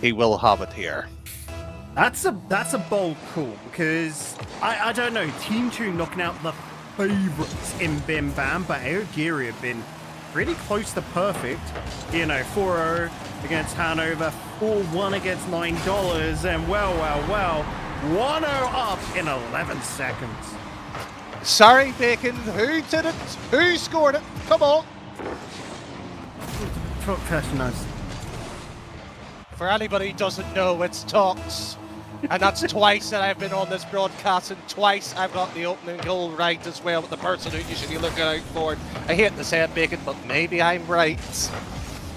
he will have it here. That's a bold call, because I don't know, Team2 knocking out the favorites in Bim Bam, but AOGIRI have been pretty close to perfect. You know, 4-0 against Hanover, 4-1 against $9, and well, 1-0 up in 11 seconds. Sorry, Bacon, who did it? Who scored it? Come on. Professionals. For anybody who doesn't know, it's Talks. And that's twice that I've been on this broadcast, and twice I've got the opening goal right as well with the person who you should be looking out for. I hate to say it, Bacon, but maybe I'm right.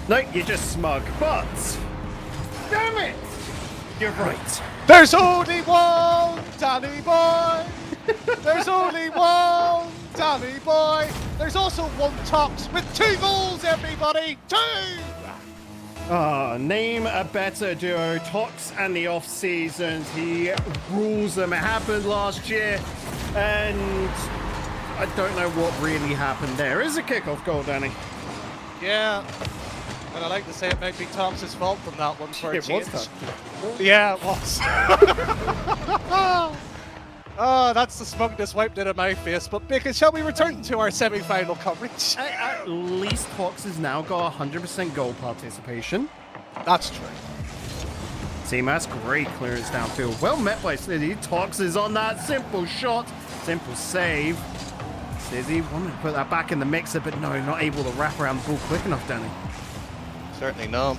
No, you're just smug, but damn it, you're right. There's only one Danny boy. There's only one Danny boy. There's also one Talks with 2 goals, everybody. 2! Name a better duo, Tox and the off seasons. He rules them. It happened last year, and I don't know what really happened there. Is a kickoff goal, Danny? Yeah, and I like to say it might be Tox's fault on that one for a change. It was Yeah, it was. Oh, that's the smugness wiped out of my face. But Bacon, shall we return to our semi-final coverage? At least Tox has now got 100% goal participation. That's true. CMAS, great clearance downfield. Well met by Stizzy. Tox is on that simple shot. Simple save. Stizzy wanted to put that back in the mixer, but no, not able to wrap around the ball quick enough, Danny. Certainly not.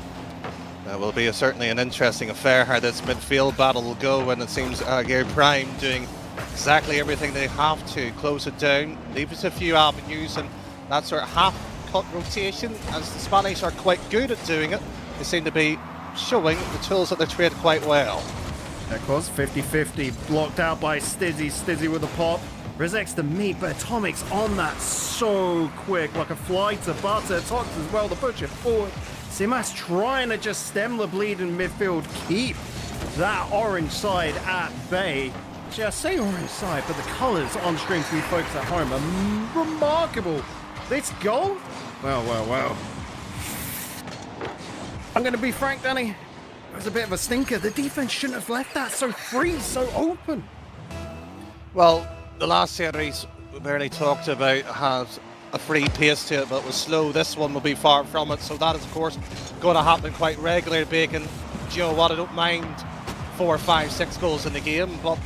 That will be certainly an interesting affair how this midfield battle will go when it seems AOGIRI Prime doing exactly everything they have to close it down, leave us a few avenues, and that sort of half-cut rotation, as the Spanish are quite good at doing it. They seem to be showing the tools at their trade quite well. Of course, 50-50, blocked out by Stizzy. Stizzy with a pop. Rizek's the meat, but Atomic's on that so quick, like a fly to butter. Tox as well to push it forward. Simas trying to just stem the bleed in midfield, keep that orange side at bay. Actually, I say orange side, but the colours on stream to be focused at home are remarkable. This goal? Well. I'm going to be frank, Danny. It was a bit of a stinker. The defense shouldn't have left that so free, so open. Well, the last series we barely talked about has a free pace to it, but was slow. This one will be far from it, so that is, of course, going to happen quite regularly. Bacon, you know what, I don't mind 4, 5, 6 goals in the game, but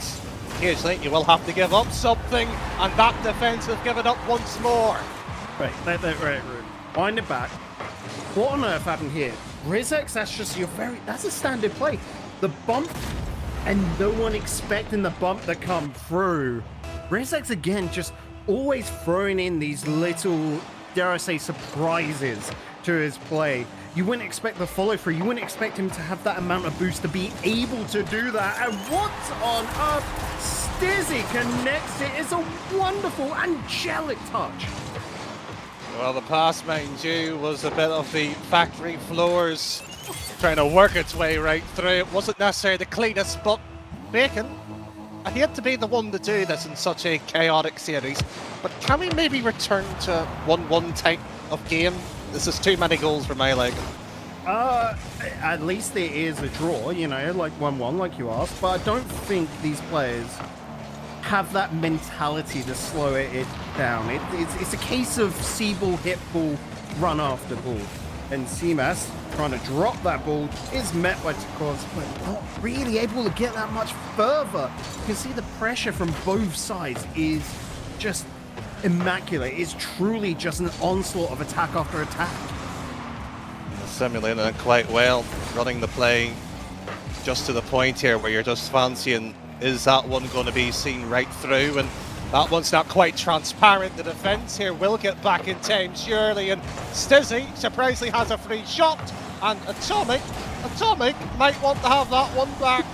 occasionally you will have to give up something, and that defence has given up once more. Right. Wind it back. What on earth happened here? Rizex, that's a standard play. The bump, and no one expecting the bump to come through. Rizex again, just always throwing in these little, dare I say, surprises to his play. You wouldn't expect the follow through. You wouldn't expect him to have that amount of boost to be able to do that. And what on earth? Stizzy connects it. It's a wonderful, angelic touch. Well, the pass, mind you, was a bit of the factory floors trying to work its way right through. It wasn't necessarily the cleanest, but Bacon, I hate to be the one to do this in such a chaotic series, but can we maybe return to 1-1 type of game? This is too many goals for my liking. At least there is a draw, you know, like 1-1, like you asked, but I don't think these players have that mentality to slow it down. It's a case of see ball, hit ball, run after ball. And CMAS trying to drop that ball is met by Tukos, but not really able to get that much further. You can see the pressure from both sides is just immaculate. It's truly just an onslaught of attack after attack. Simulating it quite well, running the play just to the point here where you're just fancying, is that one going to be seen right through? And that one's not quite transparent. The defence here will get back in time, surely. And Stizzy surprisingly has a free shot. And Atomic might want to have that one back.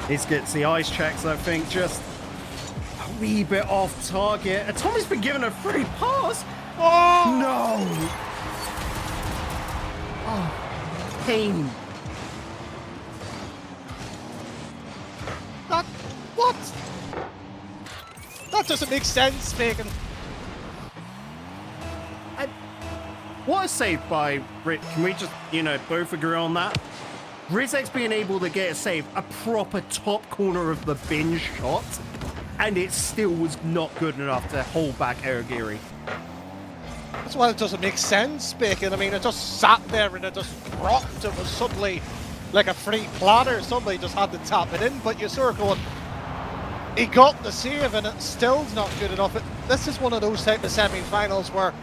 He gets the ice checks, I think, just a wee bit off target. Atomic's been given a free pass. Oh! No! Oh, pain. What? That doesn't make sense, Bacon. What a save by Rick. Can we just, both agree on that? Rizek's being able to get a save, a proper top corner of the bin shot, and it still was not good enough to hold back AOGIRI. That's why it doesn't make sense, Bacon. I mean, it just sat there and it just dropped. It was suddenly like a free platter. Somebody just had to tap it in, but you're sort of going, he got the save and it's still not good enough. This is one of those type of semi-finals where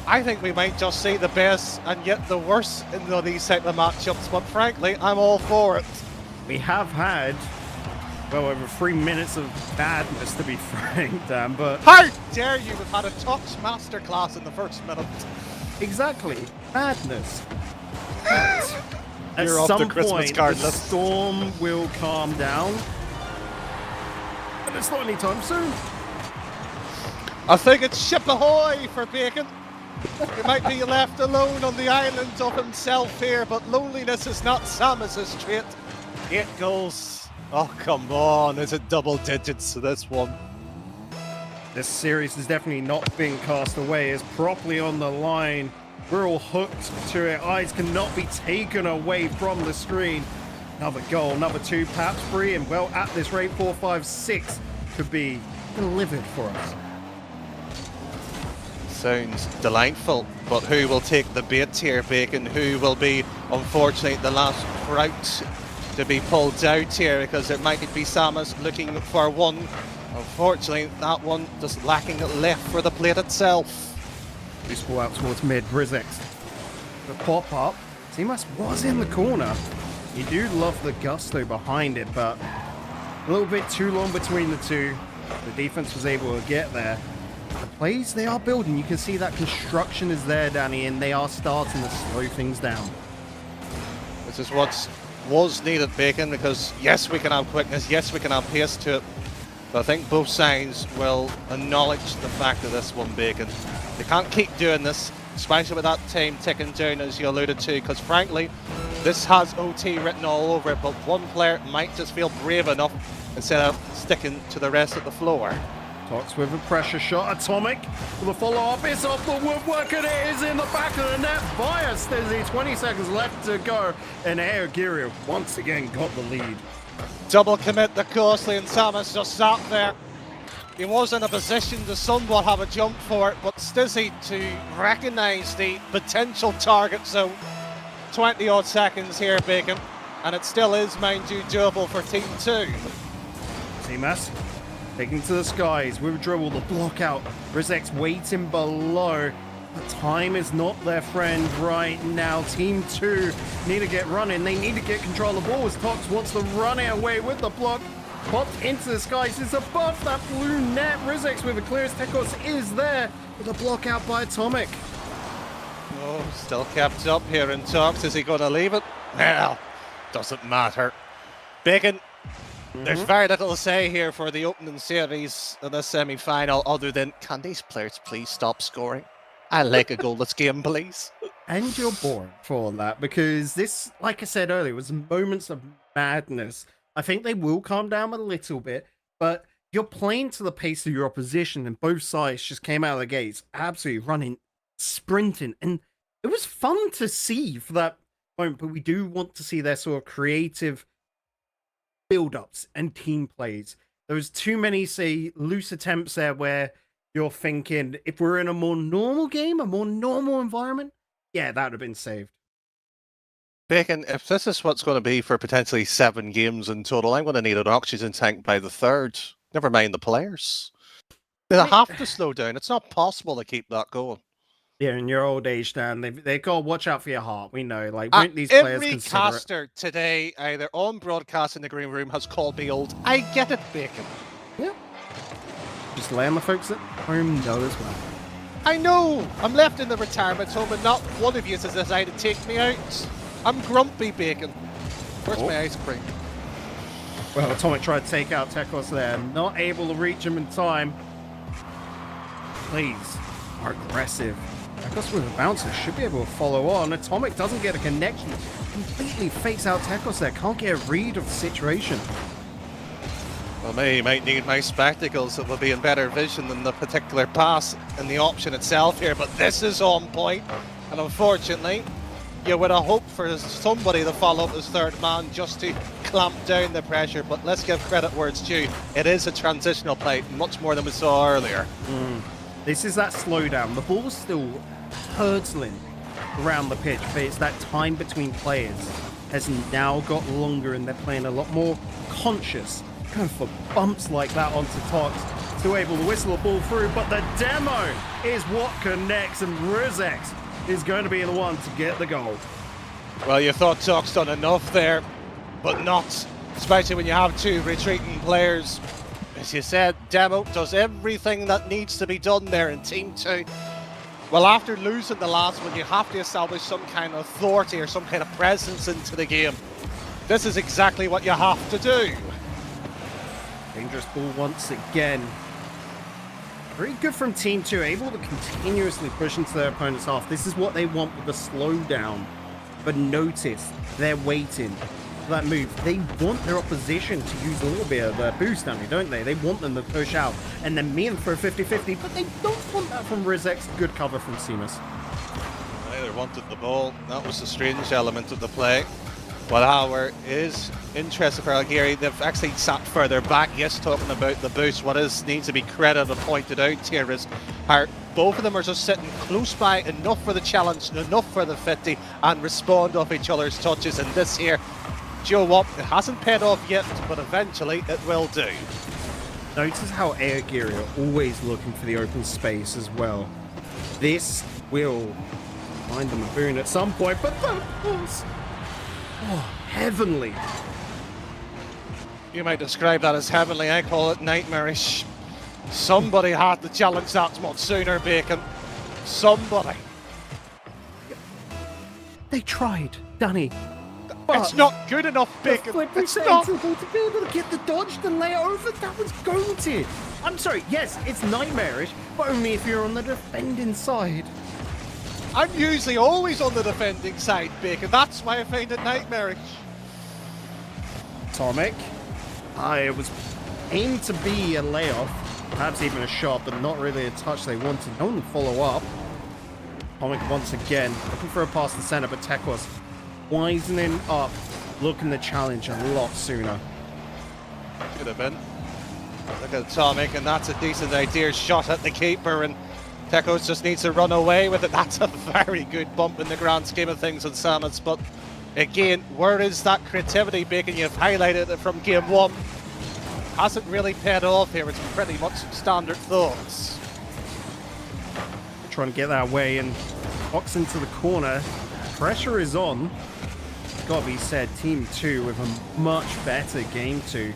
I think we might just see the best and yet the worst in these type of matchups, but frankly, I'm all for it. We have had, well, over 3 minutes of badness, to be frank, Dan, but... How dare you have had a touch masterclass in the first minute? Exactly. Madness. At You're off some the Christmas point, card the list. storm will calm down. And it's not anytime soon. I think it's ship ahoy for Bacon. He might be left alone on the island of himself here, but loneliness is not Samus's trait. 8 goals. Oh, come on. Is it double digits to this one? This series has definitely not been cast away. It's properly on the line. We're all hooked to it. Eyes cannot be taken away from the screen. Another goal, another 2, perhaps 3, and well, at this rate, 4, 5, 6 could be delivered for us. Sounds delightful, but who will take the bait here, Bacon? Who will be, unfortunately, the last route to be pulled out here? Because it might be Samus looking for one. Unfortunately, that one just lacking left for the plate itself. Loose ball out towards mid. Rizek. The pop up. Seamus was in the corner. You do love the gusto behind it, but a little bit too long between the two. The defense was able to get there. The plays they are building, you can see that construction is there, Danny, and they are starting to slow things down. This is what was needed, Bacon, because yes, we can have quickness, yes, we can have pace to it, but I think both sides will acknowledge the fact of this one, Bacon. They can't keep doing this, especially with that time ticking down, as you alluded to, because frankly, this has OT written all over it, but one player might just feel brave enough instead of sticking to the rest of the floor. Tox with a pressure shot. Atomic with a follow-up. It's off the woodwork and it is in the back of the net via Stizzy. 20 seconds left to go. And AOGIRI once again got the lead. Double commit the costly and Samus just sat there. He was in a position to somewhat have a jump for it, but Stizzy to recognise the potential target zone. 20 odd seconds here, Bacon. And it still is, mind you, doable for Team 2. Seamus taking to the skies with a dribble, the block out. Rizek's waiting below. The time is not their friend right now. Team 2 need to get running. They need to get control of the ball as Tox wants to run it away with the block. Popped into the skies. It's above that blue net. Rizek's with a clearance. Tekos is there with a block out by Atomic. Oh, still kept up here in Tox. Is he going to leave it? Well, doesn't matter. Bacon. There's very little to say here for the opening series in this semi-final other than, can these players please stop scoring? I like a goalless game, please. And you're bored for that because this, like I said earlier, was moments of madness. I think they will calm down a little bit, but you're playing to the pace of your opposition and both sides just came out of the gates absolutely running, sprinting, and it was fun to see for that moment, but we do want to see their sort of creative build-ups and team plays. There was too many, say, loose attempts there where you're thinking, if we're in a more normal game, a more normal environment, yeah, that would have been saved. Bacon, if this is what's going to be for potentially 7 games in total, I'm going to need an oxygen tank by the 3rd. Never mind the players. They have to slow down. It's not possible to keep that going. Yeah, in your old age, Dan, they've got to watch out for your heart. We know, like, won't these players every consider caster today, either on broadcast in the green room, has called me old. I get it, Bacon. Yeah. Just letting the folks at home know as well. I know. I'm left in the retirement home, and not one of you has decided to take me out. I'm grumpy, Bacon. Where's my ice cream? Well, Atomic tried to take out Tekos there, not able to reach him in time. Plays are aggressive. Tekos with a bouncer should be able to follow on. Atomic doesn't get a connection. Completely fakes out Tekos there. Can't get a read of the situation. Well, maybe might need my spectacles that will be in better vision than the particular pass and the option itself here, but this is on point. And unfortunately, you would have hoped for somebody to follow up as third man just to clamp down the pressure, but let's give credit where it's due. It is a transitional play, much more than we saw earlier. This is that slowdown. The ball's still hurtling around the pitch, but it's that time between players has now got longer and they're playing a lot more conscious, going for bumps like that onto Tox, still able to whistle a ball through, but the demo is what connects, and Rizex is going to be the one to get the goal. Well, you thought Tox done enough there, but not, especially when you have two retreating players. As you said, Demo does everything that needs to be done there in Team 2. Well, after losing the last one, you have to establish some kind of authority or some kind of presence into the game. This is exactly what you have to do. Dangerous ball once again. Very good from Team 2, able to continuously push into their opponent's half. This is what they want with the slowdown. But notice, they're waiting for that move. They want their opposition to use a little bit of their boost on it, don't they? They want them to push out and then mean for a 50-50, but they don't want that from Rizex. Good cover from Seamus. Neither wanted the ball. That was the strange element of the play. But however, it is interesting for AOGIRI. They've actually sat further back. Yes, talking about the boost. What needs to be credited and pointed out here is how both of them are just sitting close by, enough for the challenge, enough for the 50, and respond off each other's touches. And this here, do you know what? It hasn't paid off yet, but eventually it will do. Notice how AOGIRI are always looking for the open space as well. This will find them a boon at some point, but that was heavenly. You might describe that as heavenly. I call it nightmarish. Somebody had to challenge that much sooner, Bacon. Somebody. They tried, Danny. But it's not good enough, Bacon. It's not. To be able to get the dodge to lay over, that was goated. I'm sorry, yes, it's nightmarish, but only if you're on the defending side. I'm usually always on the defending side, Bacon. That's why I find it nightmarish. Atomic. It was aimed to be a layoff, perhaps even a shot, but not really a touch they wanted. No one follow up. Atomic once again, looking for a pass to center, but Tekos wisening up, looking to challenge a lot sooner. Could have been. Look at Atomic, and that's a decent idea. Shot at the keeper, and Tekos just needs to run away with it. That's a very good bump in the grand scheme of things on Samus, but again, where is that creativity, Bacon? You've highlighted it from game one. Hasn't really paid off here. It's pretty much standard thoughts. Trying to get that way and box into the corner. Pressure is on. It's got to be said, Team 2 with a much better game 2.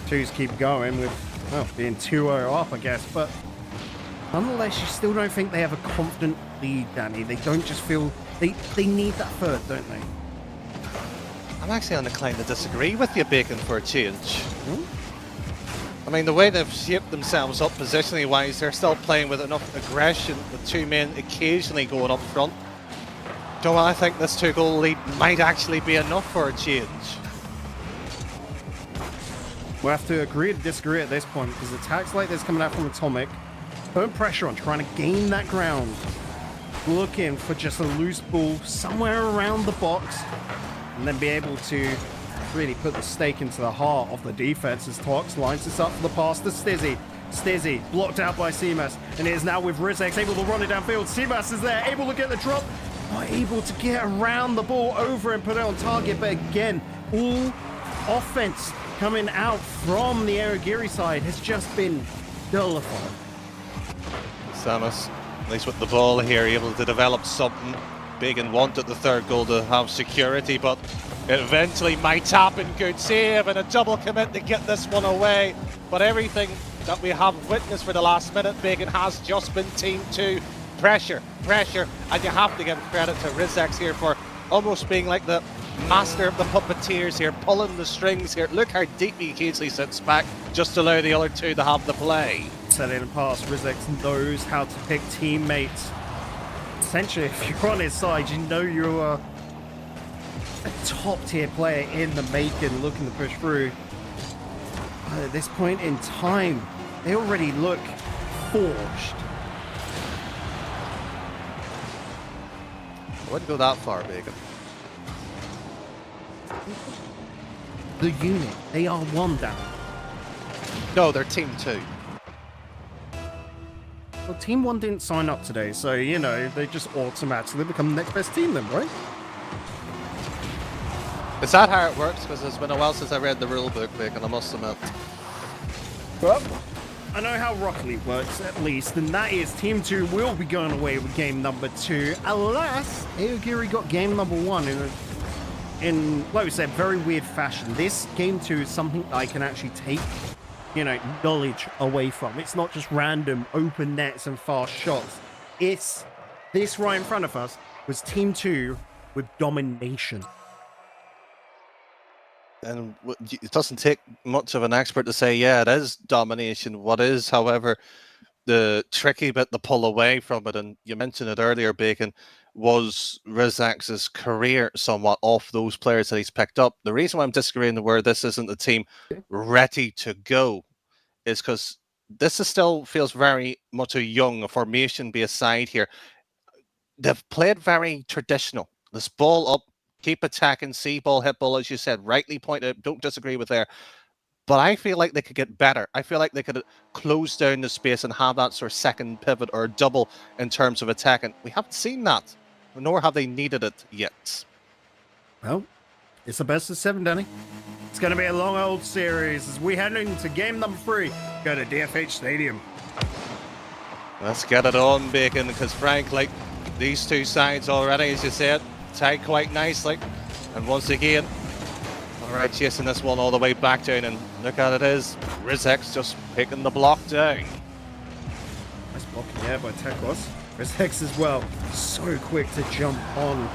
Twos keep going with, well, being 2-0 up, I guess, but nonetheless, you still don't think they have a confident lead, Danny. They don't just feel they need that third, don't they? I'm actually inclined to disagree with you, Bacon, for a change. I mean, the way they've shaped themselves up positionally-wise, they're still playing with enough aggression, with two men occasionally going up front. So I think this 2-goal lead might actually be enough for a change. We'll have to agree to disagree at this point, because attacks like this coming out from Atomic, put pressure on, trying to gain that ground. Looking for just a loose ball somewhere around the box, and then be able to really put the stake into the heart of the defense as Tox lines this up for the pass to Stizzy. Stizzy blocked out by Seamus, and it is now with Rizex able to run it downfield. Seamus is there, able to get the drop, not able to get around the ball over and put it on target, but again, all offense coming out from the AOGIRI side has just been nullified. Samus, at least with the ball here, able to develop something big and wanted the third goal to have security, but it eventually might happen. Good save and a double commit to get this one away. But everything that we have witnessed for the last minute, Bacon, has just been Team 2. Pressure, pressure, and you have to give credit to Rizex here for almost being like the master of the puppeteers here, pulling the strings here. Look how deep he occasionally sits back just to allow the other two to have the play. Setting a pass, Rizex knows how to pick teammates. Essentially, if you're on his side, you know you're a top-tier player in the making, looking to push through. But at this point in time, they already look forged. I wouldn't go that far, Bacon. The unit, they are one down. No, they're Team 2. Well, Team 1 didn't sign up today, so, you know, they just automatically become the next best team then, right? Is that how it works? Because it's been a while since I read the rule book, Bacon, I must admit. Well, I know how Rocket League works, at least, and that is Team 2 will be going away with game number 2. Alas, AOGIRI got game number 1 in, like we said, very weird fashion. This game 2 is something I can actually take, you know, knowledge away from. It's not just random open nets and fast shots. It's this right in front of us was Team 2 with domination. And it doesn't take much of an expert to say, yeah, it is domination. What is, however, the tricky bit to pull away from it, and you mentioned it earlier, Bacon, was Rizex's career somewhat off those players that he's picked up. The reason why I'm disagreeing where this isn't a team ready to go is because this is still feels very much a young formation-based side here. They've played very traditional. This ball up, keep attacking, see ball, hit ball, as you said, rightly pointed out, don't disagree with there. But I feel like they could get better. I feel like they could close down the space and have that sort of second pivot or double in terms of attacking. We haven't seen that, nor have they needed it yet. Well, it's the best of 7, Danny. It's going to be a long old series as we head into game number 3. Go to DFH Stadium. Let's get it on, Bacon, because frankly, these two sides already, as you said, tied quite nicely. And once again, all right, chasing this one all the way back down, and look at it is, Rizex just picking the block down. Nice blocking there by Tekos. Rizex as well, so quick to jump on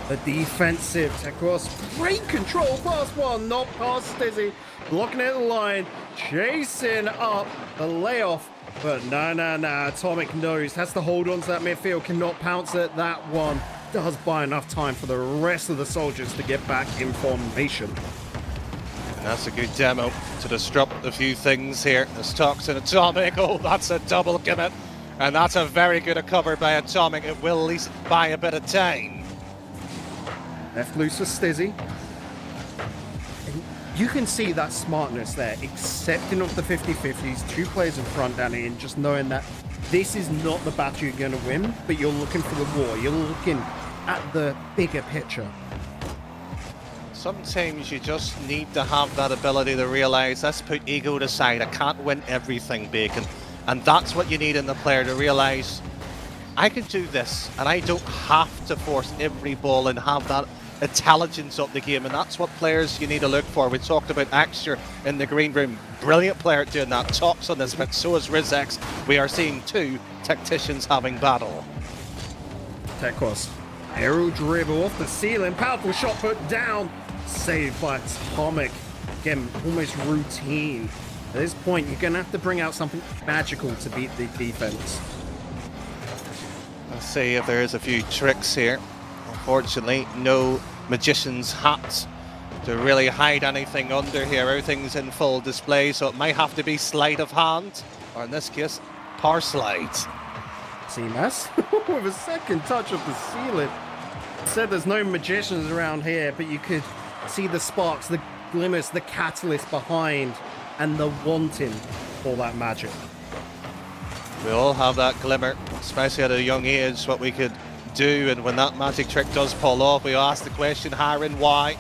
the defensive. Tekos, great control, past one, not past Stizzy, blocking at the line, chasing up the layoff. But no, Atomic knows, has to hold on to that midfield, cannot pounce at that one. Does buy enough time for the rest of the soldiers to get back in formation. And that's a good demo to disrupt a few things here. There's Toxin, Atomic, oh, that's a double commit. And that's a very good cover by Atomic. It will at least buy a bit of time. Left loose for Stizzy. You can see that smartness there, accepting of the 50-50s, 2 players in front, Danny, and just knowing that this is not the battle you're going to win, but you're looking for the war. You're looking at the bigger picture. Sometimes you just need to have that ability to realise, let's put ego aside, I can't win everything, Bacon. And that's what you need in the player, to realise, I can do this, and I don't have to force every ball and have that intelligence of the game, and that's what players you need to look for. We talked about Axter in the green room, brilliant player doing that, tops on this, but so is Rizex. We are seeing 2 tacticians having battle. Tekos, aerial dribble off the ceiling, powerful shot put down, saved by Atomic. Again, almost routine. At this point, you're going to have to bring out something magical to beat the defense. Let's see if there is a few tricks here. Unfortunately, no magician's hat to really hide anything under here. Everything's in full display, so it might have to be sleight of hand, or in this case, power slide. CMAS with a second touch of the ceiling. Said there's no magicians around here, but you could see the sparks, the glimmers, the catalyst behind, and the wanting for that magic. We all have that glimmer, especially at a young age, what we could do, and when that magic trick does pull off, we ask the question, how and why.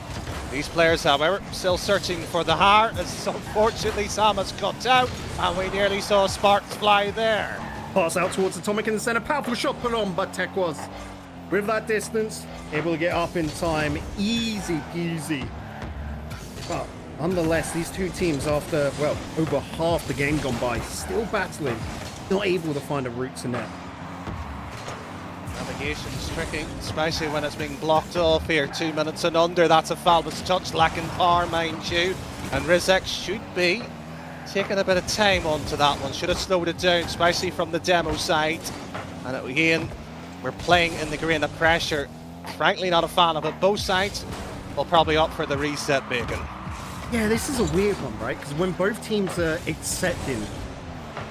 These players, however, still searching for the har, as unfortunately Sam has cut out, and we nearly saw sparks fly there. Pass out towards Atomic in the center, powerful shot put on, but Tekos, with that distance, able to get up in time, easy peasy. But nonetheless, these 2 teams, after, well, over half the game gone by, still battling, not able to find a route to net. Navigation's tricky, especially when it's being blocked off here. 2 minutes and under, that's a Falbus touch, lacking power, mind you. And Rizex should be taking a bit of time onto that one. Should have slowed it down, especially from the demo side. And again, we're playing in the green of pressure. Frankly, not a fan of it. Both sides will probably opt for the reset, Bacon. Yeah, this is a weird one, right? Because when both teams are accepting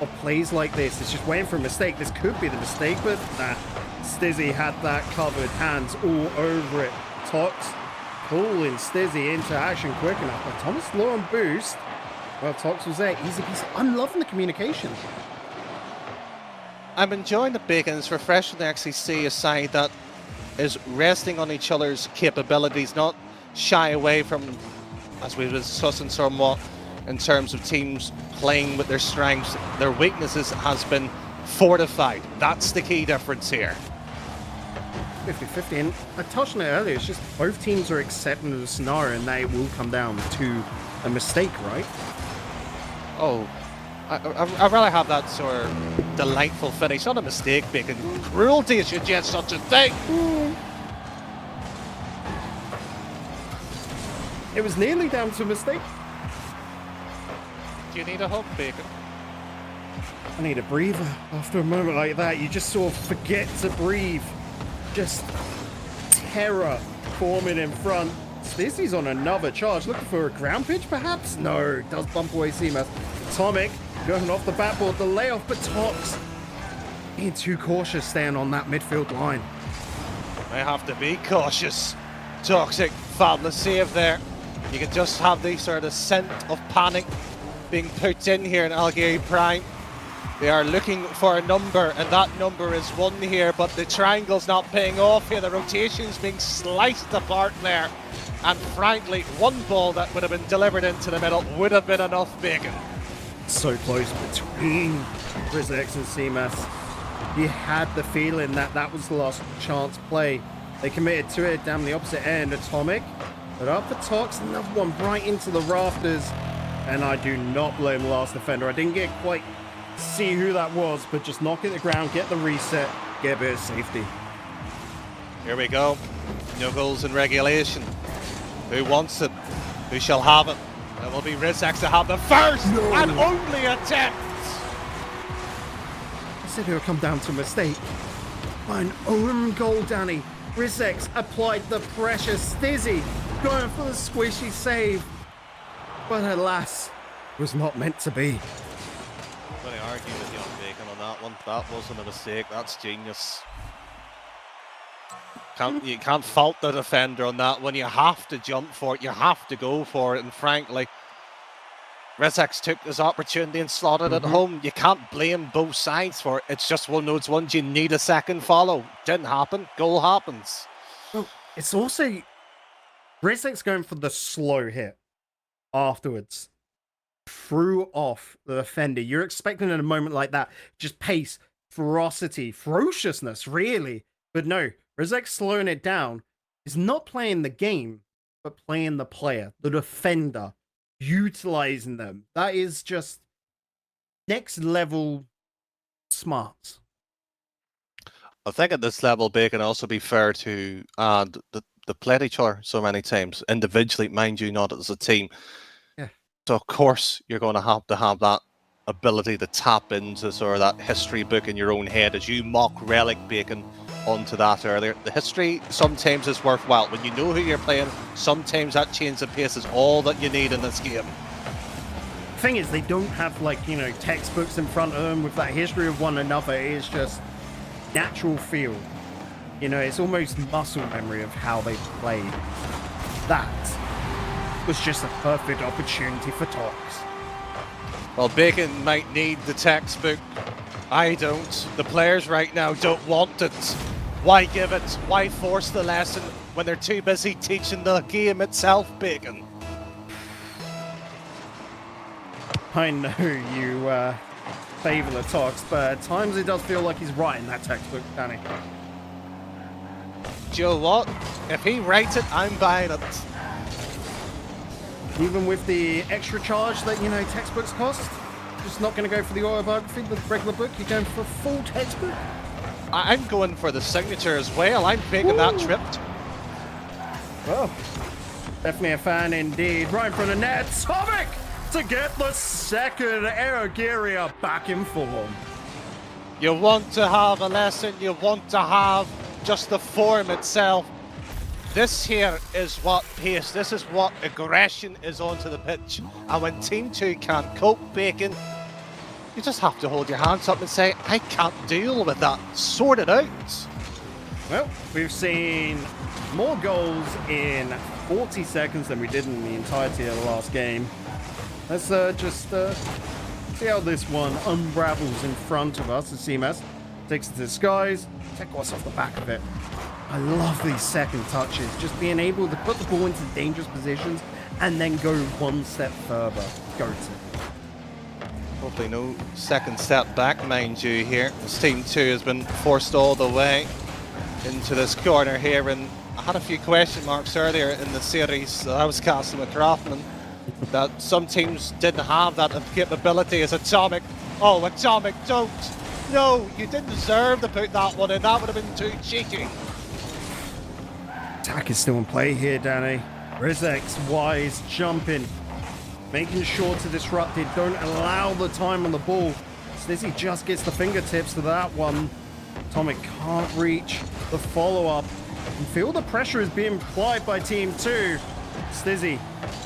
of plays like this, it's just waiting for a mistake. This could be the mistake, but nah. Stizzy had that covered, hands all over it. Tox pulling Stizzy into action quick enough, but Thomas low on boost. Well, Tox was there, easy peasy. I'm loving the communication. I'm enjoying the Bacon. It's refreshing to actually see a side that is resting on each other's capabilities, not shy away from, as we were discussing somewhat, in terms of teams playing with their strengths. Their weaknesses has been fortified. That's the key difference here. 50-50, and I touched on it earlier, it's just both teams are accepting the scenario and they will come down to a mistake, right? Oh, I'd rather have that sort of delightful finish, not a mistake, Bacon. Cruelty to suggest such a thing. It was nearly down to a mistake. Do you need a hug, Bacon? I need a breather after a moment like that. You just sort of forget to breathe. Just terror forming in front. Stizzy's on another charge, looking for a ground pitch perhaps? No, does bump away Seamus. Atomic going off the backboard, the layoff, but Tox being too cautious staying on that midfield line. I have to be cautious. Toxic, fabulous save there. You can just have the sort of scent of panic being put in here in AOGIRI Prime. They are looking for a number, and that number is 1 here, but the triangle's not paying off here. The rotation's being sliced apart there. And frankly, one ball that would have been delivered into the middle would have been enough, Bacon. So close between Rizzex and Seamus. You had the feeling that that was the last chance play. They committed to it down the opposite end. Atomic, but up for Tox, another one right into the rafters. And I do not blame the last defender. I didn't get quite see who that was, but just knock it to the ground, get the reset, get a bit of safety. Here we go. No goals in regulation. Who wants it? Who shall have it? It will be Rizzex to have the first and only attempt. I said it would come down to a mistake. An own goal, Danny. Rizzex applied the pressure. Stizzy going for the squishy save. But alas, was not meant to be. I'm going to argue with you on Bacon on that one. That wasn't a mistake. That's genius. You can't fault the defender on that one. You have to jump for it. You have to go for it. And frankly, Rizzex took his opportunity and slotted it home. You can't blame both sides for it. It's just one of those ones you need a second follow. Didn't happen. Goal happens. Well, it's also Rizzex going for the slow hit afterwards. Threw off the defender. You're expecting in a moment like that, just pace, ferocity, ferociousness, really. But no, Rizzex slowing it down is not playing the game, but playing the player, the defender, utilizing them. That is just next level smart. I think at this level, Bacon also be fair to the played each other so many times, individually, mind you, not as a team. Yeah. So of course you're going to have that ability to tap into sort of that history book in your own head as you mock Relic, Bacon, onto that earlier. The history sometimes is worthwhile. When you know who you're playing, sometimes that change of pace is all that you need in this game. The thing is, they don't have, like, you know, textbooks in front of them with that history of one another. It is just natural feel. You know, it's almost muscle memory of how they played. That was just a perfect opportunity for Tox. Well, Bacon might need the textbook. I don't. The players right now don't want it. Why give it? Why force the lesson when they're too busy teaching the game itself, Bacon? I know you favor the Tox, but at times it does feel like he's writing that textbook, Danny. Do you know what? If he writes it, I'm buying it. Even with the extra charge that, you know, textbooks cost? Just not going to go for the autobiography, the regular book? You're going for full textbook? I'm going for the signature as well. I'm making that trip. Well, definitely a fan indeed. Right in front of net, Atomic to get the second AOGIRI back in form. You want to have a lesson. You want to have just the form itself. This here is what pace, this is what aggression is onto the pitch. And when Team 2 can't cope, Bacon, you just have to hold your hands up and say, I can't deal with that. Sort it out. Well, we've seen more goals in 40 seconds than we did in the entirety of the last game. Let's just see how this one unravels in front of us as CMS takes it to the skies, take us off the back of it. I love these second touches, just being able to put the ball into dangerous positions and then go one step further. Go to. Hopefully no second step back, mind you, here. This Team 2 has been forced all the way into this corner here, and I had a few question marks earlier in the series that I was casting with Craftman, that some teams didn't have that capability as Atomic. Oh, Atomic, don't! No, you didn't deserve to put that one in. That would have been too cheeky. Attack is still in play here, Danny. Rizek's wise jumping, making sure to disrupt it. Don't allow the time on the ball. Stizzy just gets the fingertips to that one. Atomic can't reach the follow-up. And feel the pressure is being applied by Team 2. Stizzy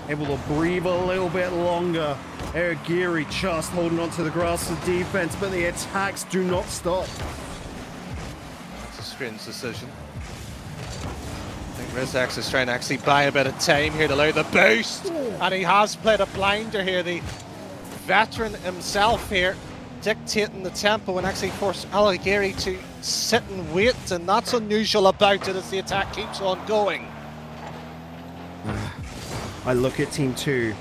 able to breathe a little bit longer. AOGIRI just holding on to the grass of defense, but the attacks do not stop. That's a strange decision. I think Rizex is trying to actually buy a bit of time here to allow the boost. And he has played a blinder here. The veteran himself here dictating the tempo and actually forced AOGIRI to sit and wait, and that's unusual about it as the attack keeps on going. I look at Team 2.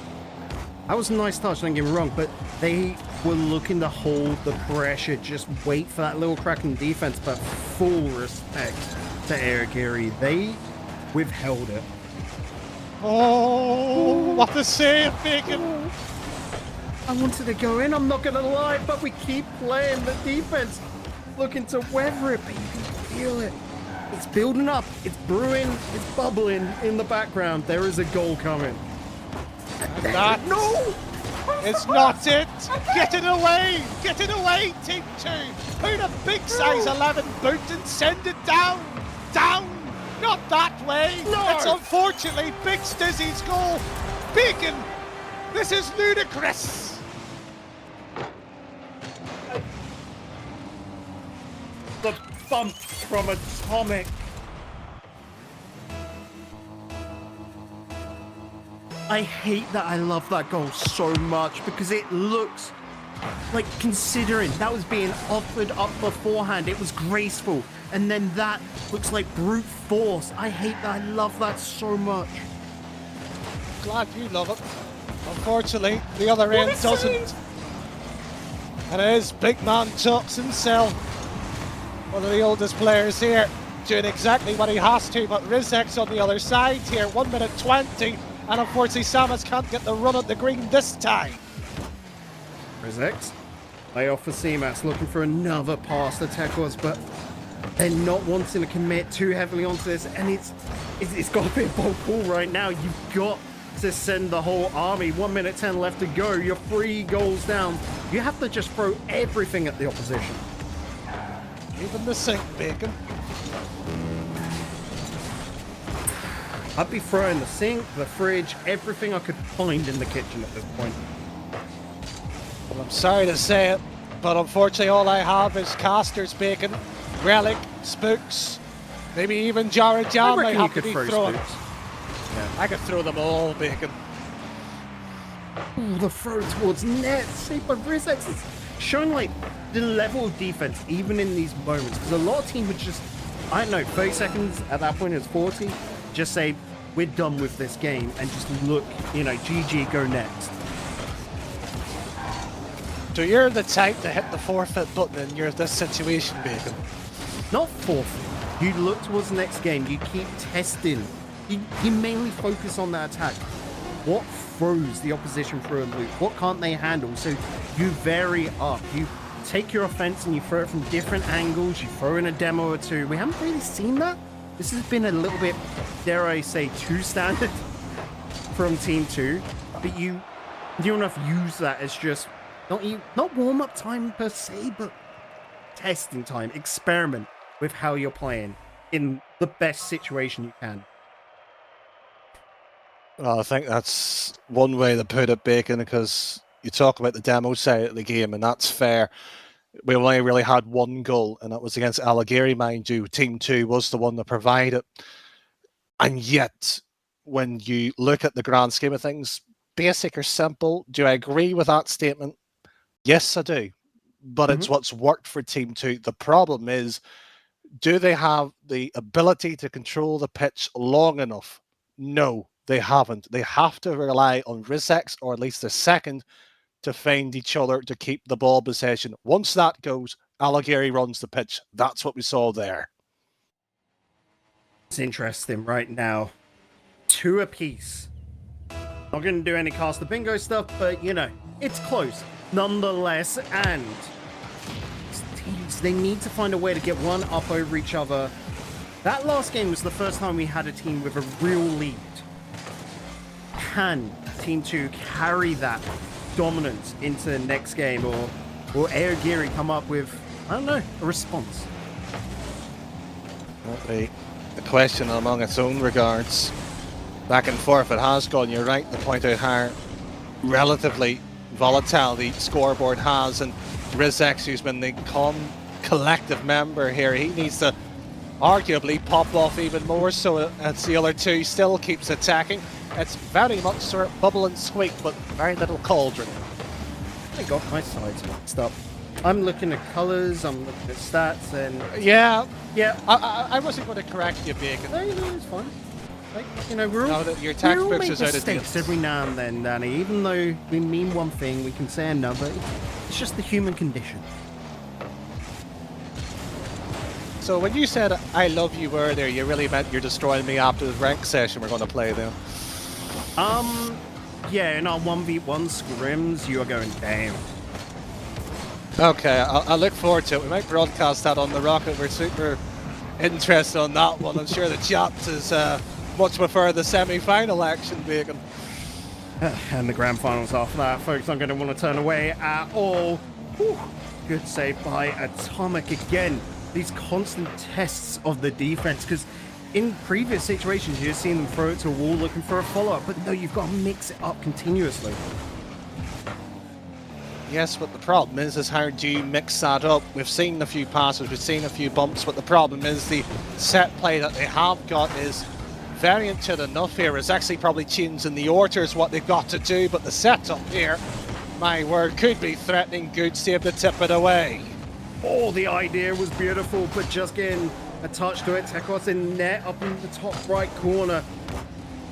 That was a nice touch, don't get me wrong, but they were looking to hold the pressure, just wait for that little crack in defense, but full respect to AOGIRI. They withheld it. Oh, what a save, Bacon! I wanted to go in, I'm not going to lie, but we keep playing the defense, looking to weather it, but you can feel it. It's building up, it's brewing, it's bubbling in the background. There is a goal coming. That No! is not it! Get it away! Get it away, Team 2! Put a big size 11 boot and send it down! Down! Not that way! No! It's unfortunately Big Stizzy's goal! Bacon! This is ludicrous! The bump from Atomic. I hate that I love that goal so much because it looks like, considering that was being offered up beforehand, it was graceful, and then that looks like brute force. I hate that. I love that so much. Glad you love it. Unfortunately, the other end doesn't. And it is big man Tux himself, one of the oldest players here, doing exactly what he has to, but Rizek's on the other side here, 1 minute 20, and unfortunately Samus can't get the run at the green this time. Rizek's lay off for CMAS, looking for another pass to Tekos, but they're not wanting to commit too heavily onto this, and it's got to be a bold call right now. You've got to send the whole army. 1 minute 10 left to go. You're 3 goals down. You have to just throw everything at the opposition. Even the sink, Bacon. I'd be throwing the sink, the fridge, everything I could find in the kitchen at this point. Well, I'm sorry to say it, but unfortunately all I have is casters, Bacon, relic, spooks, maybe even jar of jam I have to be thrown. Yeah. I could throw them all, Bacon. Ooh, the throw towards net. See, but Rizek's is showing like the level of defense even in these moments, because a lot of teams would just, I don't know, 30 seconds at that point it's 40, just say we're done with this game and just look, you know, GG, go next. So you're the type to hit the forfeit button in this situation, Bacon. Not forfeit. You look towards the next game. You keep testing. You mainly focus on that attack. What throws the opposition through a loop? What can't they handle? So you vary up. You take your offense and you throw it from different angles. You throw in a demo or two. We haven't really seen that. This has been a little bit, dare I say, too standard from Team 2. But you don't have to use that as just not warm-up time per se, but testing time. Experiment with how you're playing in the best situation you can. Well, I think that's one way to put it, Bacon, because you talk about the demo side of the game, and that's fair. we only really had one goal, and that was against AOGIRI, mind you. Team 2 was the one that provided. And yet, when you look at the grand scheme of things, basic or simple, do I agree with that statement? Yes, I do. But it's what's worked for Team 2. The problem is, do they have the ability to control the pitch long enough? No, they haven't. They have to rely on Rizex, or at least a second, to find each other to keep the ball possession. Once that goes, AOGIRI runs the pitch. That's what we saw there. It's interesting right now. 2 apiece. Not going to do any cast the bingo stuff, but you know, it's close nonetheless. And teams, they need to find a way to get one up over each other. That last game was the first time we had a team with a real lead. Can Team 2 carry that dominance into the next game, or AOGIRI come up with, I don't know, a response? Well, the question among its own regards. Back and forth it has gone. You're right to point out how relatively volatile the scoreboard has, and Rizex, who's been the collective member here, he needs to arguably pop off even more so as the other two still keeps attacking. It's very much sort of bubble and squeak, but very little cauldron. I got my sides mixed up. I'm looking at colors, I'm looking at stats, and yeah, I wasn't going to correct you, Bacon. No, it's fine. Like, you know, we're all, your textbooks we all make is out of mistakes date. every now and then, Danny. Even though we mean one thing, we can say another. It's just the human condition. So when you said "I love you" earlier, you really meant you're destroying me after the rank session we're going to play then? Yeah, in our 1v1 scrims, you are going down. Okay, I'll look forward to it. We might broadcast that on the Rocket. We're super interested on that one. I'm sure the chat is much prefer the semi-final action, Bacon. And the grand finals after that, folks, I'm going to want to turn away at all. Whew. Good save by Atomic again. These constant tests of the defense, because in previous situations you've seen them throw it to a wall looking for a follow-up, but no, you've got to mix it up continuously. Yes, but the problem is how do you mix that up? We've seen a few passes, we've seen a few bumps, but the problem is the set play that they have got is variant enough here. It's actually probably changing the orders what they've got to do, but the setup here, my word, could be threatening. Good save to tip it away. Oh, the idea was beautiful, but just getting a touch to it. Tekos in net up in the top right corner.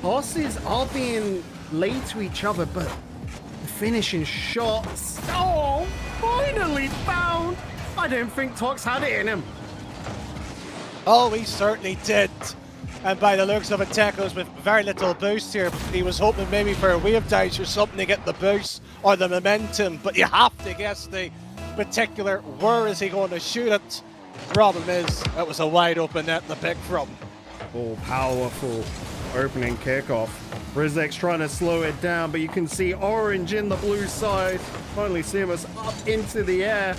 Passes are being laid to each other, but the finishing shots, oh, finally found. I don't think Tox had it in him. Oh, he certainly did. And by the looks of it, Tekos with very little boost here. He was hoping maybe for a wave dash or something to get the boost or the momentum, but you have to guess the particular where is he going to shoot it. Problem is, it was a wide open net to pick from. Oh, powerful opening kickoff. Rizex trying to slow it down, but you can see orange in the blue side. Finally seeing us up into the air.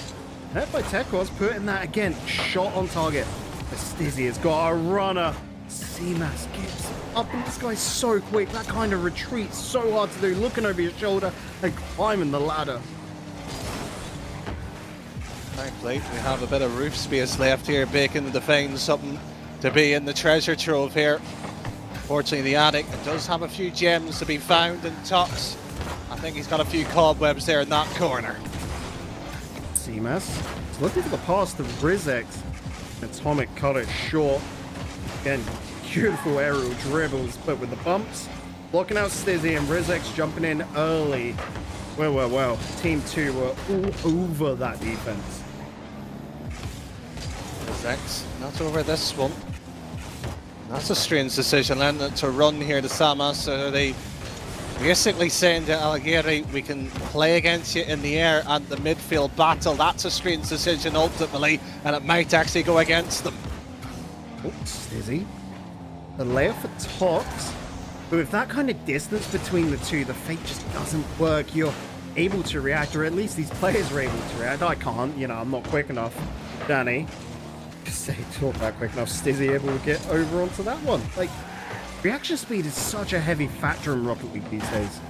Hit by Tekos, putting that again. Shot on target. But Stizzy has got a runner. Seamas gets up in this guy's so quick. That kind of retreat, so hard to do. Looking over your shoulder and climbing the ladder. Thankfully, we have a bit of roof space left here, Bacon, to find something to be in the treasure trove here. Fortunately, the attic does have a few gems to be found in Tox. I think he's got a few cobwebs there in that corner. Seamas is looking for the pass to Rizex. Atomic cut it short. Again, beautiful aerial dribbles, but with the bumps, blocking out Stizzy and Rizex jumping in early. Well. Team 2 were all over that defense. Rizex, not over this one. That's a strange decision, then, to run here to Samas. So they basically saying to AOGIRI, we can play against you in the air and the midfield battle. That's a strange decision ultimately, and it might actually go against them. Oh, Stizzy. The layout for Tox. But with that kind of distance between the two, the fake just doesn't work. You're able to react, or at least these players are able to react. I can't, you know, I'm not quick enough. Danny, just say talk that quick enough. Stizzy able to get over onto that one. Like, reaction speed is such a heavy factor in Rocket League these days.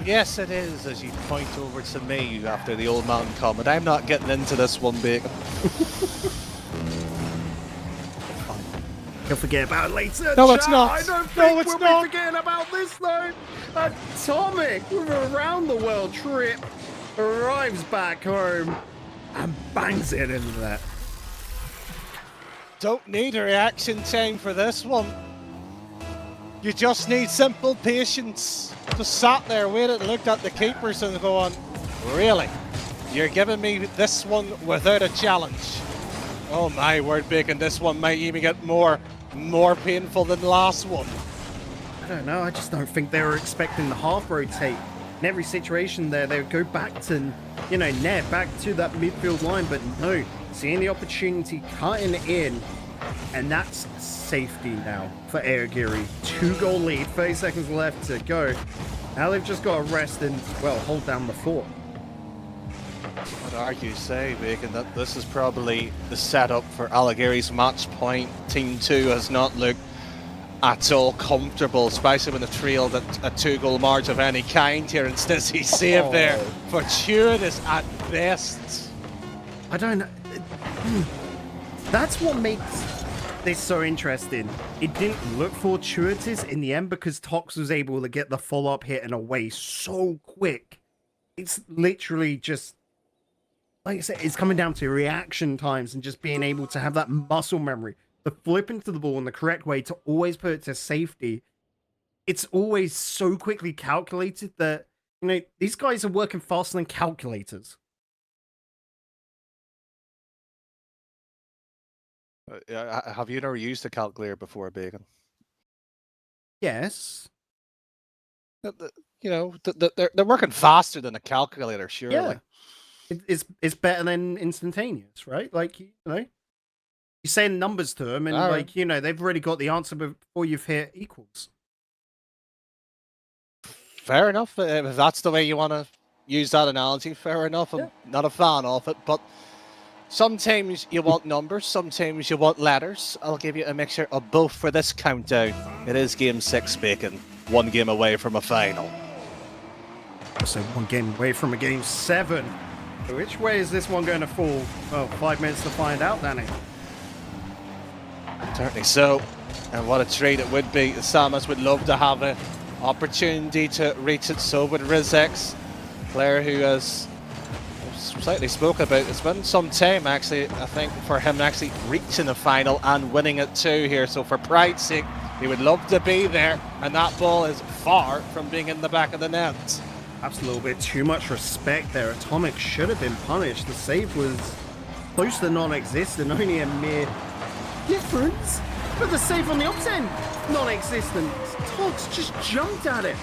Yes, it is, as you point over to me after the old man comment. I'm not getting into this one, Bacon. You'll forget about it later. No, chat. it's not. I don't No, think it's we'll not. be forgetting about this, though. Atomic, with a round-the-world trip, arrives back home and bangs it into that. Don't need a reaction time for this one. You just need simple patience. Just sat there, waited, and looked at the keepers and going, really? You're giving me this one without a challenge? Oh my word, Bacon, this one might even get more painful than the last one. I don't know, I just don't think they were expecting the half rotate. In every situation there, they would go back to, you know, net, back to that midfield line, but no, seeing the opportunity, cutting in, and that's safety now for AOGIRI. 2-goal lead, 30 seconds left to go. Now they've just got to rest and, well, hold down the fort. I'd argue, say, Bacon, that this is probably the setup for AOGIRI's match point. Team 2 has not looked at all comfortable, especially when they've trailed at a 2-goal margin of any kind here. And Stizzy saved there. Fortuitous at best. I don't know. That's what makes this so interesting. It didn't look fortuitous in the end because Tox was able to get the follow-up hit and away so quick. It's literally just, like I said, it's coming down to reaction times and just being able to have that muscle memory, the flip into the ball in the correct way to always put it to safety. It's always so quickly calculated that, you know, these guys are working faster than calculators. Have you never used a calculator before, Bacon? Yes. You know, they're working faster than a calculator, surely. Yeah. It's better than instantaneous, right? Like, you know, you send numbers to them and, like, you know, they've already got the answer before you've hit equals. Fair enough. If that's the way you want to use that analogy, fair enough. I'm not a fan of it, but sometimes you want numbers, sometimes you want letters. I'll give you a mixture of both for this countdown. It is Game 6, Bacon. 1 game away from a final. So 1 game away from a Game 7. So which way is this one going to fall? Well, 5 minutes to find out, Danny. Certainly so. And what a treat it would be. Samus would love to have an opportunity to reach it. So would Rizex, player who has slightly spoken about. It's been some time, actually, I think, for him actually reaching the final and winning it too here. So for pride's sake, he would love to be there. And that ball is far from being in the back of the net. Perhaps a little bit too much respect there. Atomic should have been punished. The save was close to non-existent, only a mere difference. But the save on the opposite end, non-existent. Tox just jumped at it.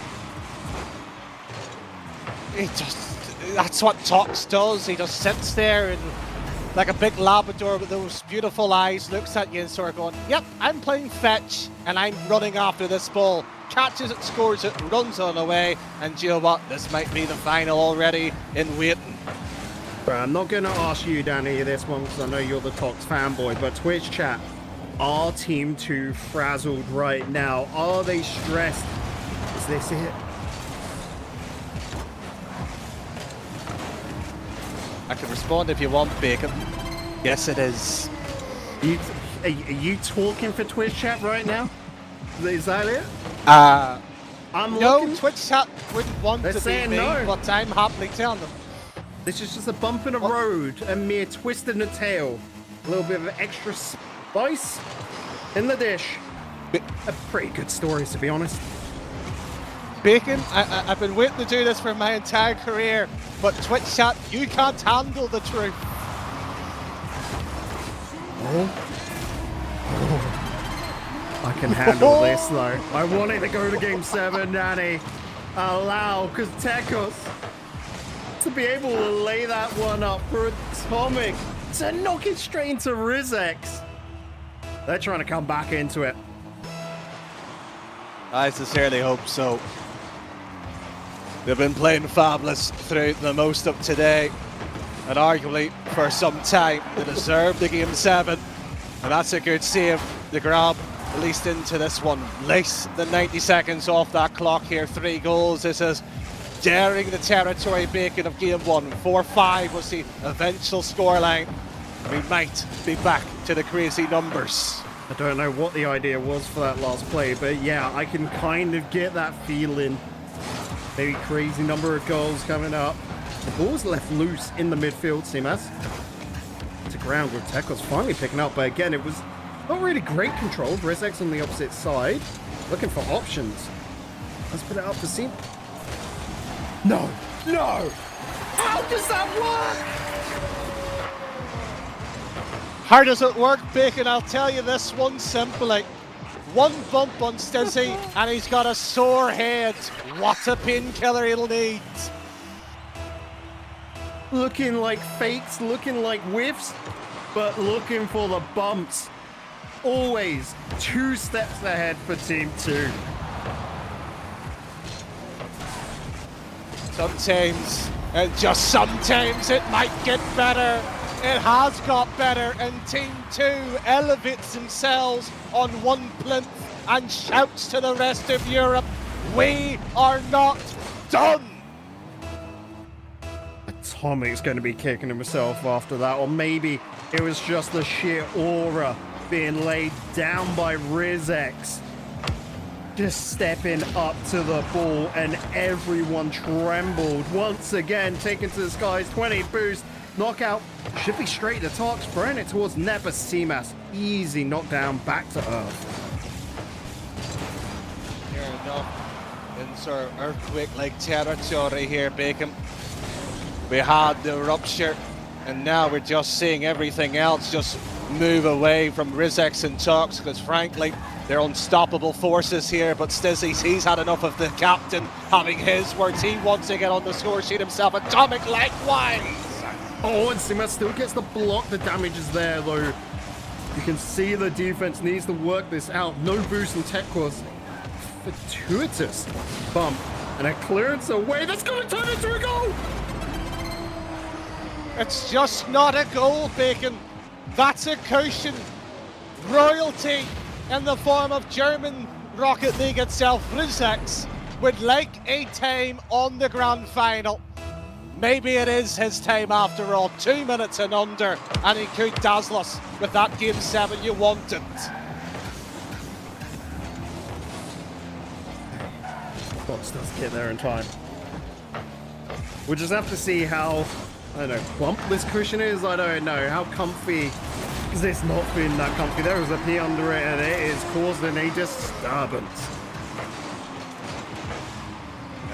That's what Tox does. He just sits there and, like a big Labrador with those beautiful eyes, looks at you and sort of going, yep, I'm playing fetch and I'm running after this ball. Catches it, scores it, runs on away, and you know what? This might be the final already in waiting. Right, I'm not going to ask you, Danny, this one because I know you're the Tox fanboy, but Twitch chat, are Team 2 frazzled right now? Are they stressed? Is this it? I can respond if you want, Bacon. Yes, it is. Are you talking for Twitch chat right now? Is that it? No, Twitch chat wouldn't want to be me, no. but I'm happily telling them. This is just a bump in the road, a mere twist in the tail. A little bit of extra spice in the dish. A pretty good story, to be honest. Bacon, I've been waiting to do this for my entire career, but Twitch chat, you can't handle the truth. I can handle this, though. I wanted to go to Game 7, Danny. Allow, because Tekos to be able to lay that one up for Atomic to knock it straight into Rizex. They're trying to come back into it. I sincerely hope so. They've been playing fabulous throughout the most of today, and arguably for some time they deserve the Game 7, and that's a good save to grab at least into this one. Less than 90 seconds off that clock here, 3 goals. This is daring the territory, Bacon, of game 1. 4-5 was the eventual scoreline. We might be back to the crazy numbers. I don't know what the idea was for that last play, but yeah, I can kind of get that feeling. Maybe crazy number of goals coming up. The ball's left loose in the midfield, Simas. To ground with Tekos finally picking up, but again, it was not really great control. Rizek's on the opposite side, looking for options. Let's put it up to Sim. No! No! How does that work? How does it work, Bacon? I'll tell you this one simply. One bump on Stizzy and he's got a sore head. What a painkiller he'll need. Looking like fakes, looking like whiffs, but looking for the bumps. Always 2 steps ahead for Team 2. Sometimes, and just sometimes, it might get better. It has got better, and Team 2 elevates themselves on one plinth and shouts to the rest of Europe, we are not done! Atomic's going to be kicking himself after that, or maybe it was just the sheer aura being laid down by Rizex. Just stepping up to the ball, and everyone trembled. Once again, taken to the skies, 20 boost. Knockout should be straight to Tox, throwing it towards Nepa Simas. Easy knockdown back to Earth. Fair enough. In sort of earthquake-like territory here, Bacon. We had the rupture, and now we're just seeing everything else just move away from Rizex and Tox, because frankly, they're unstoppable forces here, but Stizzy, he's had enough of the captain having his words. He wants to get on the score sheet himself. Atomic likewise! Oh, and Simas still gets the block. The damage is there, though. You can see the defense needs to work this out. No boost in Tekos. Fortuitous bump. And a clearance away. That's going to turn into a goal! It's just not a goal, Bacon. That's a cushion. Royalty in the form of German Rocket League itself. Rizex would like a time on the grand final. Maybe it is his time after all. 2 minutes and under, and he could dazzle us with that game 7 you wanted. Fox does get there in time. We'll just have to see how, I don't know, plump this cushion is. I don't know how comfy, because it's not been that comfy. There was a P under it, and it is causing a disturbance.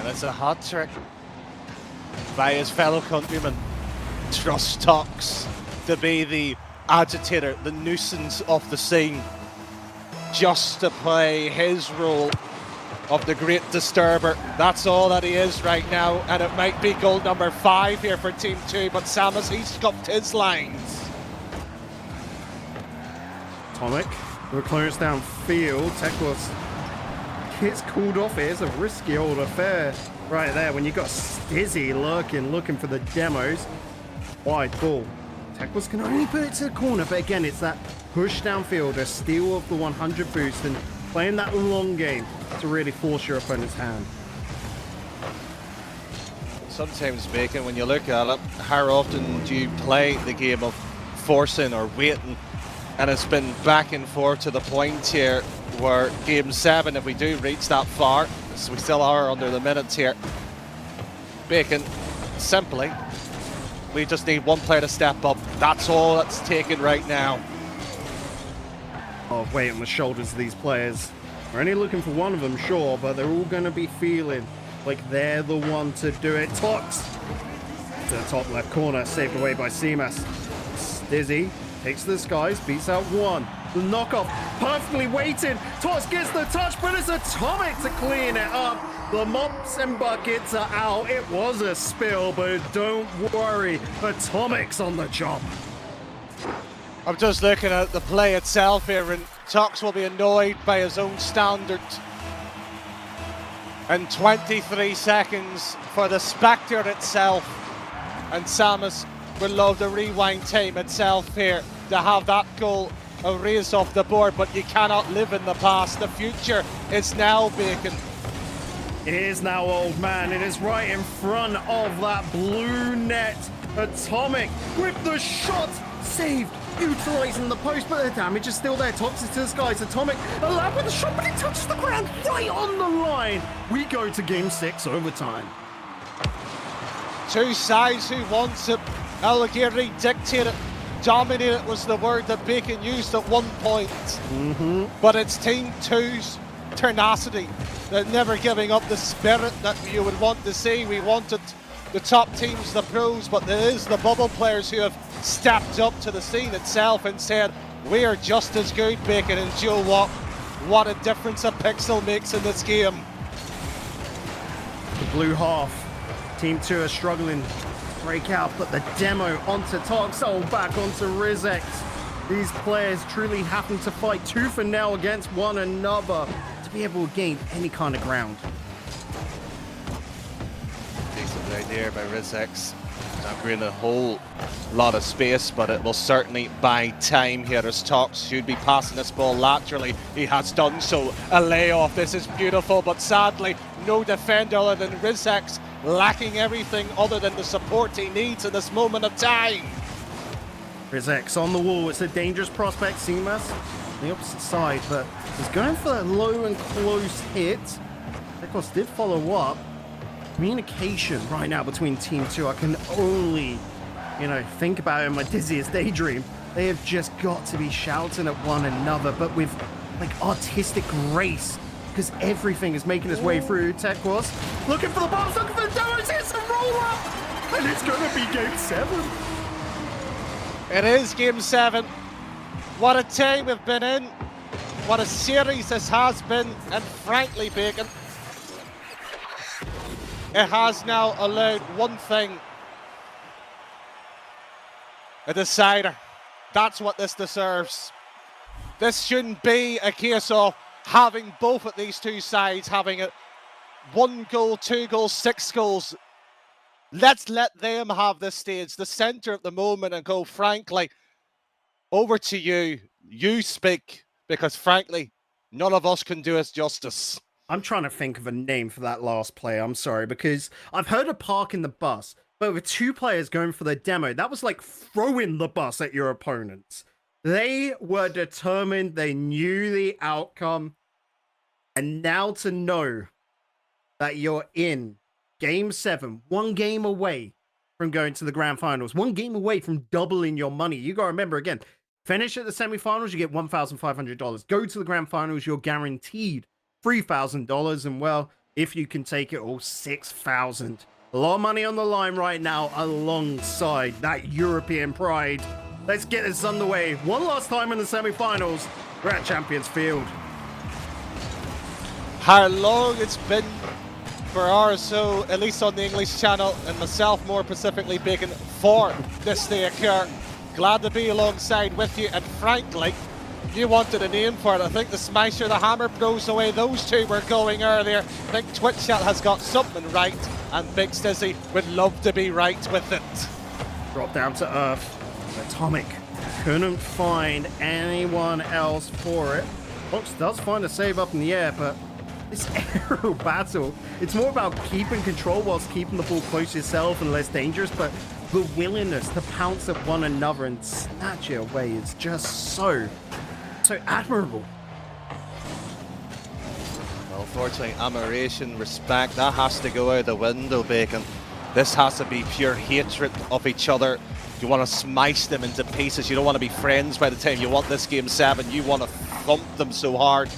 And it's a hot trick by his fellow countrymen. Trust Tox to be the agitator, the nuisance of the scene, just to play his role of the great disturber. That's all that he is right now, and it might be goal number 5 here for Team 2, but Samus, he scuffed his lines. Atomic, with clearance downfield. Tekos gets called off. It is a risky old affair right there when you got Stizzy looking for the demos. Wide ball. Tekos can only put it to the corner, but again, it's that push downfield, a steal of the 100 boost, and playing that long game to really force your opponent's hand. Sometimes, Bacon, when you look at it, how often do you play the game of forcing or waiting? And it's been back and forth to the point here where game 7, if we do reach that far, so we still are under the minutes here, Bacon, simply, we just need one player to step up. That's all that's taken right now. Oh, weight on the shoulders of these players. We're only looking for one of them, sure, but they're all going to be feeling like they're the one to do it. Tox to the top left corner, saved away by Simas. Stizzy takes to the skies, beats out one. The knockoff, perfectly weighted. Tox gets the touch, but it's Atomic to clean it up. The mops and buckets are out. It was a spill, but don't worry, Atomic's on the job. I'm just looking at the play itself here, and Tox will be annoyed by his own standard. And 23 seconds for the Spectre itself. And Samus will love the rewind time itself here to have that goal erased off the board, but you cannot live in the past. The future is now, Bacon. It is now, old man. It is right in front of that blue net. Atomic with the shot saved, utilizing the post, but the damage is still there. Toxic to the skies. Atomic allowed with the shot, but it touches the ground right on the line. We go to game 6 overtime. Two sides who wants it. AOGIRI dictated, dominated was the word that Bacon used at one point. But it's Team 2's tenacity. They're never giving up the spirit that you would want to see. We wanted the top teams, the pros, but there is the bubble players who have stepped up to the scene itself and said, we are just as good, Bacon, and Joe, what a difference a pixel makes in this game. The blue half, Team 2 are struggling to break out, but the demo onto Toxel, back onto Rizex. These players truly having to fight tooth and nail against one another to be able to gain any kind of ground. Decent right there by Rizex. Not getting a whole lot of space, but it will certainly buy time here as Tox should be passing this ball laterally. He has done so. A layoff. This is beautiful, but sadly, no defender other than Rizex, lacking everything other than the support he needs in this moment of time. Rizex on the wall. It's a dangerous prospect. Seamus on the opposite side, but he's going for that low and close hit. Ekos did follow up. Communication right now between Team 2, I can only, think about it in my dizziest daydream. They have just got to be shouting at one another, but with artistic grace, because everything is making its way through. Tekwas looking for the bombs, looking for the demos, it's a roll up, and it's going to be game 7. It is game 7. What a time we've been in. What a series this has been, and frankly, Bacon, it has now allowed one thing. A decider. That's what this deserves. This shouldn't be a case of having both of these two sides having it 1 goal, 2 goals, 6 goals. Let's let them have this stage, the center of the moment, and go, frankly, over to you. You speak, because frankly, none of us can do us justice. I'm trying to think of a name for that last play. I'm sorry, because I've heard of parking the bus, but with 2 players going for the demo, that was like throwing the bus at your opponents. They were determined. They knew the outcome. And now to know that you're in game 7, 1 game away from going to the grand finals, 1 game away from doubling your money. You got to remember, again, finish at the semifinals, you get $1,500. Go to the grand finals, you're guaranteed $3,000, and well, if you can take it all, $6,000. A lot of money on the line right now alongside that European pride. Let's get this underway. One last time in the semifinals. We're at Champions Field. How long it's been for RSO, at least on the English channel, and myself more specifically, Bacon, for this to occur. Glad to be alongside with you, and frankly, you wanted a name for it. I think the Smasher, the Hammer Bros, the way those two were going earlier, I think Twitch chat has got something right, and Big Stizzy would love to be right with it. Drop down to earth. Atomic couldn't find anyone else for it. Fox does find a save up in the air, but this aerial battle, it's more about keeping control whilst keeping the ball close to yourself and less dangerous, but the willingness to pounce at one another and snatch it away is just so admirable. Well, unfortunately, admiration, respect, that has to go out the window, Bacon. This has to be pure hatred of each other. You want to smash them into pieces. You don't want to be friends by the time you want this game 7. You want to thump them so hard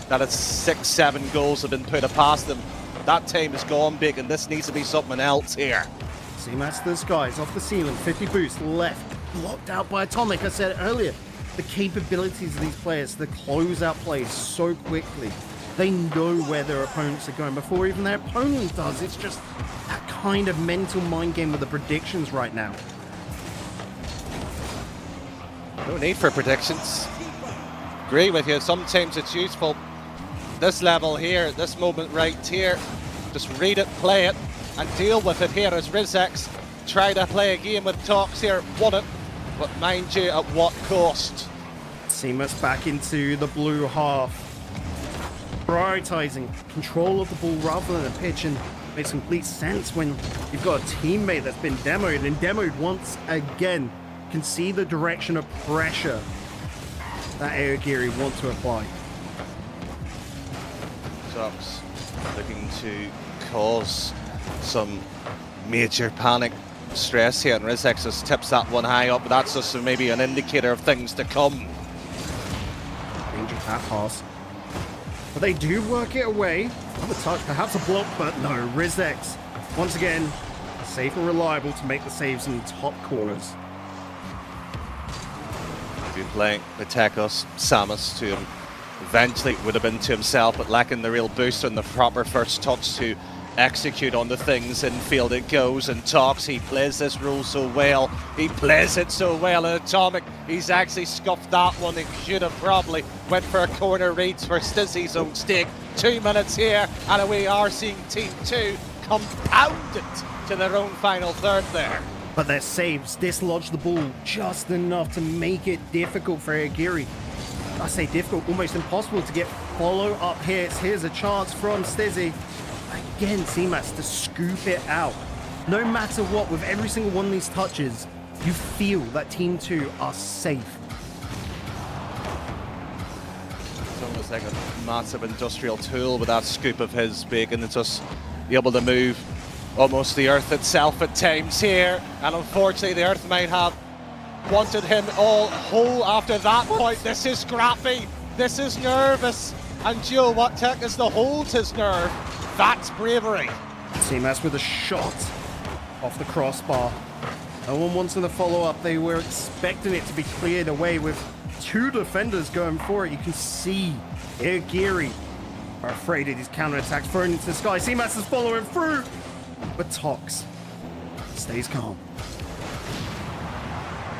that it's 6, 7 goals have been put past them. That time is gone, Bacon. This needs to be something else here. C-Match to the skies, off the ceiling, 50 boost, left, blocked out by Atomic. I said earlier, the capabilities of these players to close out plays so quickly. They know where their opponents are going before even their opponent does. It's just that kind of mental mind game with the predictions right now. No need for predictions. Agree with you, sometimes it's useful. This level here, this moment right here, just read it, play it, and deal with it here as Rizex try to play a game with Tox here, won it, but mind you, at what cost? Seamus back into the blue half. prioritizing control of the ball rather than the pitch, and makes complete sense when you've got a teammate that's been demoed and demoed once again. Can see the direction of pressure that AOGIRI want to apply. Sox looking to cause some major panic stress here, and Rizex just tips that one high up, but that's just maybe an indicator of things to come. Danger that pass. But they do work it away. Have a touch, perhaps a block, but no. Rizex, once again, safe and reliable to make the saves in the top corners. Been playing Patekos, Samus to him. Eventually would have been to himself, but lacking the real boost and the proper first touch to execute on the things. In field it goes, and Talks, he plays this rule so well. He plays it so well, and Atomic, he's actually scuffed that one. He should have probably went for a corner reads for Stizzy's own stake. 2 minutes here, and we are seeing Team 2 compound it to their own final third there. But their saves dislodge the ball just enough to make it difficult for AOGIRI. I say difficult, almost impossible to get follow-up hits. Here's a chance from Stizzy. Again, CMAS to scoop it out. No matter what, with every single one of these touches, you feel that Team 2 are safe. It's almost like a massive industrial tool with that scoop of his bacon to just be able to move almost the earth itself at times here, and unfortunately the earth might have wanted him all whole after that point. This is scrappy, this is nervous, and Joe, what tech is to hold his nerve? That's bravery. CMAS with a shot off the crossbar. No one wants to follow up. They were expecting it to be cleared away with 2 defenders going for it. You can see AOGIRI are afraid of these counterattacks thrown into the sky. CMAS is following through, but Tox stays calm.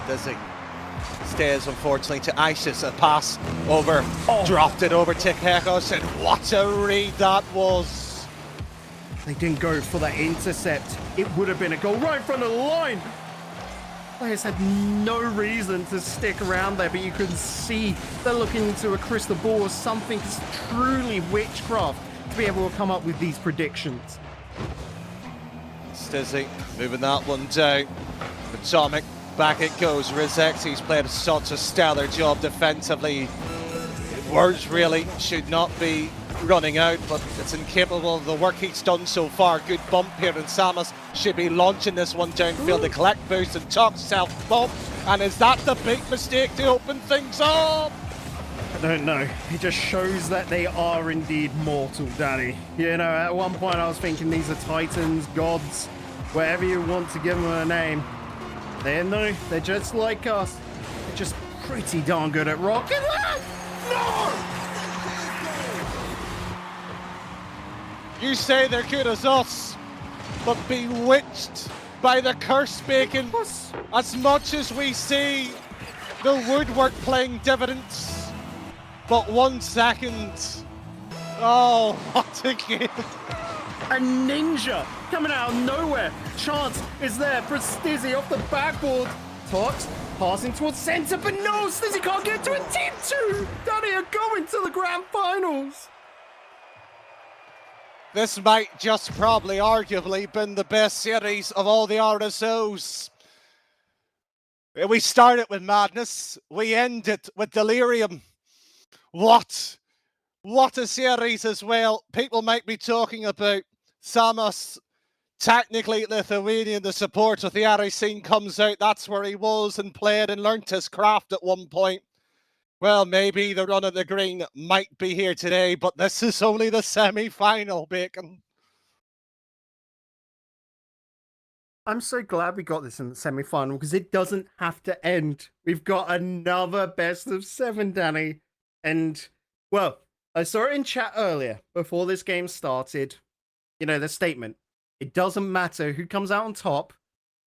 Dizzy stays, unfortunately, to Isis. A pass over, dropped it over to Kekos, and what a read that was. They didn't go for that intercept. It would have been a goal right in front of the line. Players had no reason to stick around there, but you can see they're looking into a crystal ball or something. It's truly witchcraft to be able to come up with these predictions. Stizzy moving that one down. Atomic, back it goes. Rizex, he's played such a stellar job defensively. Words really should not be running out, but it's incapable of the work he's done so far. Good bump here, and Samus should be launching this one downfield to collect boost, and Talk self bump. And is that the big mistake to open things up? I don't know. It just shows that they are indeed mortal, Danny. You know, at one point I was thinking these are titans, gods, whatever you want to give them a name. They're just like us. They're just pretty darn good at rocket. No! You say they're good as us, but bewitched by the curse bacon. As much as we see the woodwork playing dividends, but 1 second. Oh, what a game. A ninja coming out of nowhere. Chance is there for Stizzy off the backboard. Tox passing towards center, but no, Stizzy can't get to it. Team 2, Danny, are going to the grand finals. This might just probably arguably been the best series of all the RSOs. We started with madness, we end it with delirium. What a series as well. People might be talking about Samus, technically Lithuanian, the support of the Ari scene comes out. That's where he was and played and learnt his craft at one point. Well, maybe the run of the green might be here today, but this is only the semi-final, Bacon. I'm so glad we got this in the semi-final because it doesn't have to end. We've got another best of 7, Danny. And, well, I saw it in chat earlier before this game started. You know, the statement. It doesn't matter who comes out on top.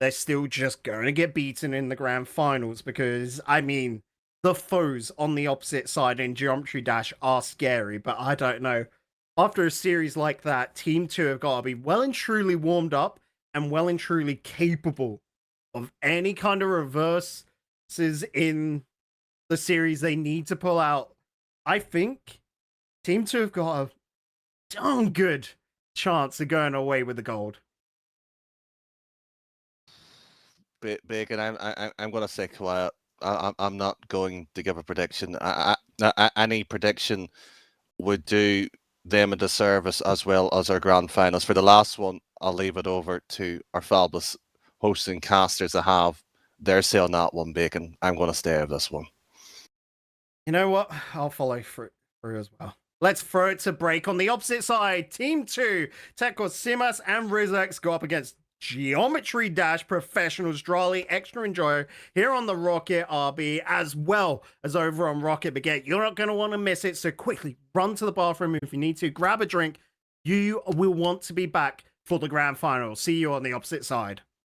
They're still just going to get beaten in the grand finals because, I mean, the foes on the opposite side in Geometry Dash are scary, but I don't know. After a series like that, Team 2 have got to be well and truly warmed up and well and truly capable of any kind of reverses in the series they need to pull out. I think Team 2 have got a darn good chance of going away with the gold. Big, and I'm going to stay quiet. I'm not going to give a prediction. Any prediction would do them a disservice as well as our grand finals. For the last one, I'll leave it over to our fabulous hosting casters to have their say on that one, Bacon. I'm going to stay out of this one. You know what? I'll follow through as well. Let's throw it to break. On the opposite side, Team 2, Tekos Simas and Rizex go up against Geometry Dash Professionals, Drali, Extra Enjoy here on the Rocket RB, as well as over on Rocket Baguette. You're not going to want to miss it, so quickly run to the bathroom if you need to. Grab a drink. You will want to be back for the grand final. See you on the opposite side.